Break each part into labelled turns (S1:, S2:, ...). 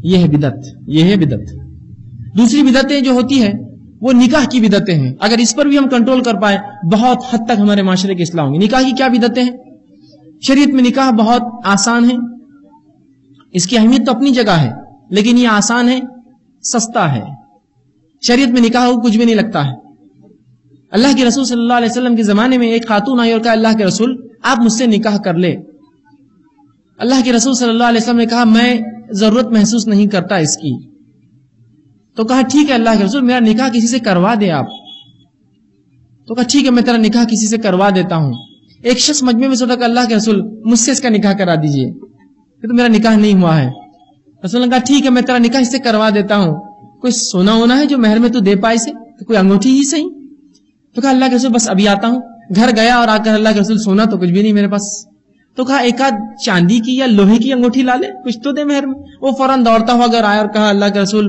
S1: یہ ہے بدعت، یہ ہے بدعت۔ دوسری بدعتیں جو ہوتی ہے وہ نکاح کی بدعتیں ہیں، اگر اس پر بھی ہم کنٹرول کر پائے بہت حد تک ہمارے معاشرے کی اصلاح ہوں گی۔ نکاح کی کیا بدعتیں ہیں؟ شریعت میں نکاح بہت آسان ہے، اس کی اہمیت تو اپنی جگہ ہے، لیکن یہ آسان ہے، سستا ہے۔ شریعت میں نکاح کو کچھ بھی نہیں لگتا ہے۔ اللہ کے رسول صلی اللہ علیہ وسلم کے زمانے میں ایک خاتون آئی اور کہا اللہ کے رسول آپ مجھ سے نکاح کر لے۔ اللہ کے رسول صلی اللہ علیہ وسلم نے کہا میں ضرورت محسوس نہیں کرتا اس کی۔ تو کہا ٹھیک ہے اللہ کے رسول میرا نکاح کسی سے کروا دے آپ۔ تو کہا ٹھیک ہے میں تیرا نکاح کسی سے کروا دیتا ہوں۔ ایک شخص مجمع میں سوچا کہ اللہ کے رسول مجھ سے اس کا نکاح کرا دیجئے، کہ تو میرا نکاح نہیں ہوا ہے۔ رسول نے کہا ٹھیک ہے میں تیرا نکاح اس سے کروا دیتا ہوں، کوئی سونا ہونا ہے جو مہر میں تو دے پائے سے، تو کوئی انگوٹھی ہی صحیح۔ تو کہا اللہ کے رسول بس ابھی آتا ہوں۔ گھر گیا اور آ کر اللہ کے رسول سونا تو کچھ بھی نہیں میرے پاس۔ تو کہا ایک آدھ چاندی کی یا لوہے کی انگوٹھی لا لے، کچھ تو دے مہر میں۔ وہ فوراً دوڑتا ہوا اگر آیا اور کہا اللہ کے رسول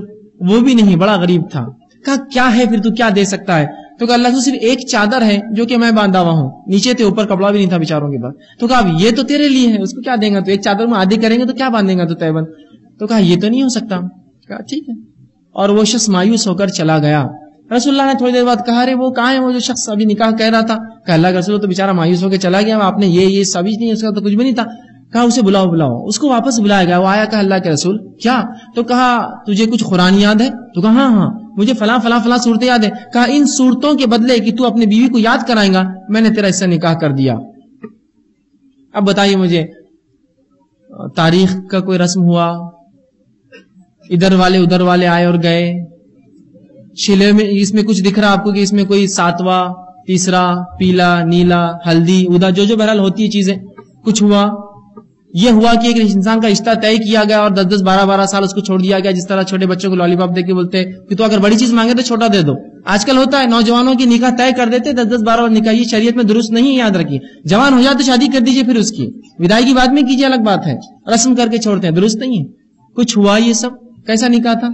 S1: وہ بھی نہیں، بڑا غریب تھا۔ کہا کیا ہے پھر تو کیا دے سکتا ہے؟ تو کہا اللہ کے رسول صرف ایک چادر ہے جو کہ میں باندھا ہوا ہوں، نیچے تھے اوپر کپڑا بھی نہیں تھا بیچاروں کے پاس۔ تو کہا اب یہ تو تیرے لیے ہے، اس کو کیا دیں گا؟ تو ایک چادر میں آدھی کریں گے تو کیا باندھیں گا تو تیبند؟ تو کہا یہ تو نہیں ہو سکتا۔ کہا ٹھیک ہے، اور وہ شخص مایوس ہو کر چلا گیا۔ رسول اللہ نے تھوڑی دیر بعد کہا رے وہ کہاں ہے وہ جو شخص ابھی نکاح کہہ رہا تھا؟ کہا اللہ کا رسول تو بیچارہ مایوس ہو کے چلا گیا، آپ نے یہ سبھی نہیں، اس کا تو کچھ بھی نہیں تھا۔ کہا اسے بلاؤ۔ اس کو واپس بلایا گیا، وہ آیا، کہا اللہ کے رسول کیا؟ تو کہا تجھے کچھ قرآن یاد ہے؟ تو کہا ہاں مجھے فلاں صورتیں یاد ہے۔ کہا ان صورتوں کے بدلے کہ تو اپنی بیوی کو یاد کرائیں گا میں نے تیرا اس سے نکاح کر دیا۔ اب بتائیے مجھے تاریخ کا کوئی رسم ہوا، ادھر والے آئے اور گئے، شیلے میں اس میں کچھ دکھ رہا آپ کو کہ اس میں کوئی 7واں، تیسرا، پیلا، نیلا، ہلدی، ادا، جو بہرحال ہوتی ہے چیزیں، کچھ ہوا؟ یہ ہوا کہ ایک انسان کا رشتہ طے کیا گیا اور 10 12 سال اس کو چھوڑ دیا گیا، جس طرح چھوٹے بچوں کو لالی پاپ دے کے بولتے کہ تو اگر بڑی چیز مانگے تو چھوٹا دے دو۔ آج کل ہوتا ہے نوجوانوں کی نکاح طے کر دیتے 10 12 نکاح، یہ شریعت میں درست نہیں ہے، یاد رکھیے۔ جوان ہو جائے تو شادی کر دیجئے، پھر اس کی ودائی کی بعد میں کیجئے، الگ بات ہے، رسم کر کے چھوڑتے ہیں، درست نہیں ہے۔ کچھ ہوا یہ سب؟ کیسا نکاح تھا؟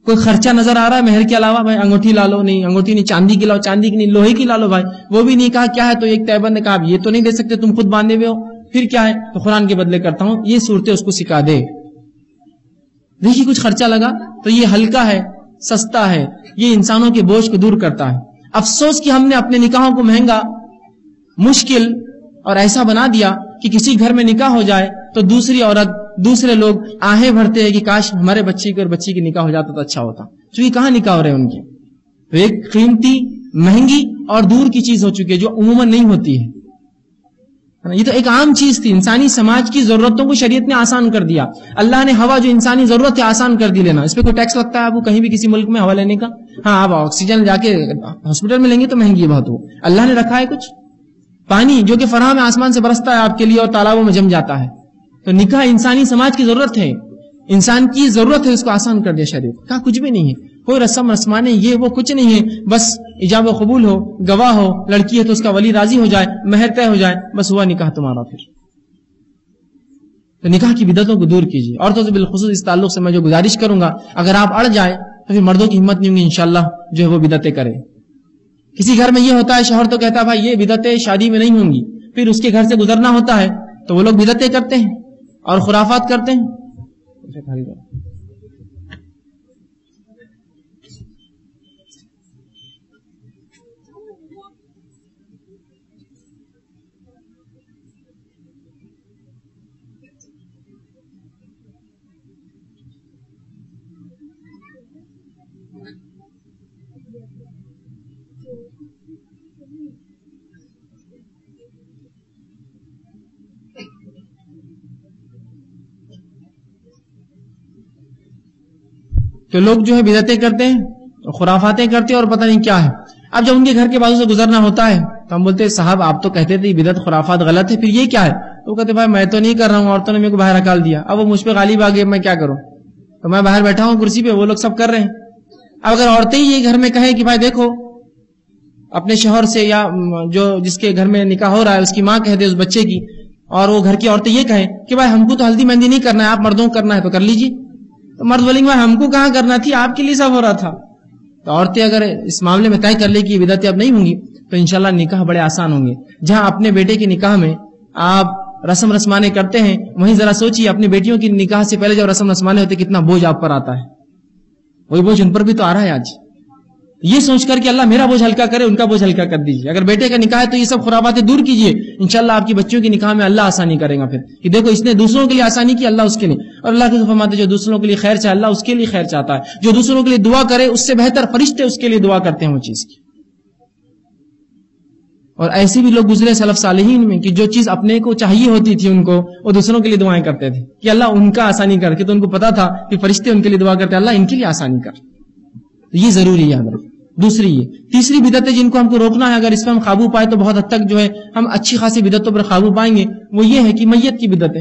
S1: کوئی خرچہ نظر آ رہا ہے مہر کے علاوہ؟ بھائی انگوٹھی لا لو، نہیں انگوٹھی نہیں، چاندی کی لاؤ، چاندی کی نہیں، لوہے کی لا لو بھائی، وہ بھی نہیں۔ کہا کیا ہے؟ تو ایک تیبند نے کہا یہ تو نہیں دے سکتے، تم خود باندھے ہوئے ہو، پھر کیا ہے؟ تو قرآن کے بدلے کرتا ہوں، یہ صورتیں اس کو سکھا دے۔ دیکھیے کچھ خرچہ لگا تو یہ ہلکا ہے، سستا ہے، یہ انسانوں کے بوجھ کو دور کرتا ہے۔ افسوس کہ ہم نے اپنے نکاحوں کو مہنگا، مشکل اور ایسا بنا دیا کہ کسی گھر میں نکاح ہو جائے تو دوسری عورت، دوسرے لوگ آہیں بھرتے ہیں کہ کاش ہمارے بچی کے اور بچی کی نکاح ہو جاتا تو اچھا ہوتا، چونکہ کہاں نکاح ہو رہے ہیں ان کے؟ تو ایک قیمتی، مہنگی اور دور کی چیز ہو چکی ہے جو عموماً نہیں ہوتی ہے۔ یہ تو ایک عام چیز تھی، انسانی سماج کی ضرورتوں کو شریعت نے آسان کر دیا۔ اللہ نے ہوا جو انسانی ضرورت ہے آسان کر دی لینا، اس پہ کوئی ٹیکس لگتا ہے آپ کو کہیں بھی کسی ملک میں ہوا لینے کا؟ ہاں آپ آکسیجن جا کے ہاسپٹل میں لیں گے تو مہنگی ہے بہت، وہ اللہ نے رکھا ہے کچھ۔ پانی جو کہ فراہم آسمان سے برستا ہے آپ کے لیے اور تالابوں میں جم جاتا ہے۔ تو نکاح انسانی سماج کی ضرورت ہے، انسان کی ضرورت ہے، اس کو آسان کر دیا شریعت۔ کہا کچھ بھی نہیں ہے، کوئی رسم رسمانے یہ وہ کچھ نہیں ہے، بس ایجاب و قبول ہو، گواہ ہو، لڑکی ہے تو اس کا ولی راضی ہو جائے، مہر طے ہو جائے، بس ہوا نکاح تمہارا۔ پھر تو نکاح کی بدعتوں کو دور کیجیے۔ عورتوں سے بالخصوص اس تعلق سے میں جو گزارش کروں گا، اگر آپ اڑ جائیں تو پھر مردوں کی ہمت نہیں ہوگی انشاءاللہ جو ہے وہ بدعتیں کرے۔ کسی گھر میں یہ ہوتا ہے شوہر تو کہتا ہے بھائی یہ بدعتیں شادی میں نہیں ہوں گی، پھر اس کے گھر سے گزرنا ہوتا ہے تو وہ لوگ بدعتیں کرتے ہیں اور خرافات کرتے ہیں۔ تو لوگ جو ہے بدعتیں کرتے ہیں، خرافاتیں کرتے ہیں اور پتہ نہیں کیا ہے۔ اب جب ان کے گھر کے بازو سے گزرنا ہوتا ہے تو ہم بولتے ہیں صاحب آپ تو کہتے تھے بدعت خرافات غلط ہے، پھر یہ کیا ہے؟ تو وہ کہتے بھائی میں تو نہیں کر رہا ہوں، عورتوں نے میرے کو باہر نکال دیا، اب وہ مجھ پہ غالب آ گئے، میں کیا کروں؟ تو میں باہر بیٹھا ہوں کرسی پہ، وہ لوگ سب کر رہے ہیں۔ اب اگر عورتیں ہی یہ گھر میں کہیں کہ بھائی دیکھو اپنے شوہر سے یا جو جس کے گھر میں نکاح ہو رہا ہے اس کی ماں کہہ دے اس بچے کی، اور وہ گھر کی عورتیں یہ کہیں کہ بھائی ہم کو تو ہلدی مہندی نہیں کرنا ہے، آپ مردوں کو کرنا ہے تو کر لیجیے، تو مرد بولیں گے ہم کو کہاں کرنا تھی، آپ کے لیے سب ہو رہا تھا۔ تو عورتیں اگر اس معاملے میں طے کر لے کہ یہ بدعتیں اب نہیں ہوں گی تو انشاءاللہ نکاح بڑے آسان ہوں گے۔ جہاں اپنے بیٹے کے نکاح میں آپ رسم رسمانے کرتے ہیں، وہیں ذرا سوچیے اپنی بیٹیوں کی نکاح سے پہلے جب رسم رسمانے ہوتے کتنا بوجھ آپ پر آتا ہے، وہی بوجھ ان پر بھی تو آ رہا ہے آج. یہ سوچ کر کہ اللہ میرا بوجھ ہلکا کرے، ان کا بوجھ ہلکا کر دیجیے. اگر بیٹے کا نکاح ہے تو یہ سب خراباتیں دور کیجیے، انشاءاللہ آپ کی بچیوں کی نکاح میں اللہ آسانی کرے گا. پھر کہ دیکھو اس نے دوسروں کے لیے آسانی کی، اللہ اس کے لیے. اور اللہ کے فرماتے جو دوسروں کے لیے خیر چاہے اللہ اس کے لیے خیر چاہتا ہے، جو دوسروں کے لیے دعا کرے اس سے بہتر فرشتے اس کے لیے دعا کرتے ہیں وہ چیز کی. اور ایسے بھی لوگ گزرے سلف صالحین میں کہ جو چیز اپنے کو چاہیے ہوتی تھی ان کو، وہ دوسروں کے لیے دعائیں کرتے تھے کہ اللہ ان کا آسانی کر کے. تو ان کو پتا تھا کہ فرشتے ان کے لیے دعا کرتے ہیں، اللہ ان کے لیے آسانی کر. یہ ضروری ہے. دوسری یہ تیسری بدعتیں جن کو ہم کو روکنا ہے، اگر اس پہ ہم قابو پائے تو بہت حد تک جو ہے ہم اچھی خاصی بدعتوں پر قابو پائیں گے. وہ یہ ہے کہ میت کی بدعتیں.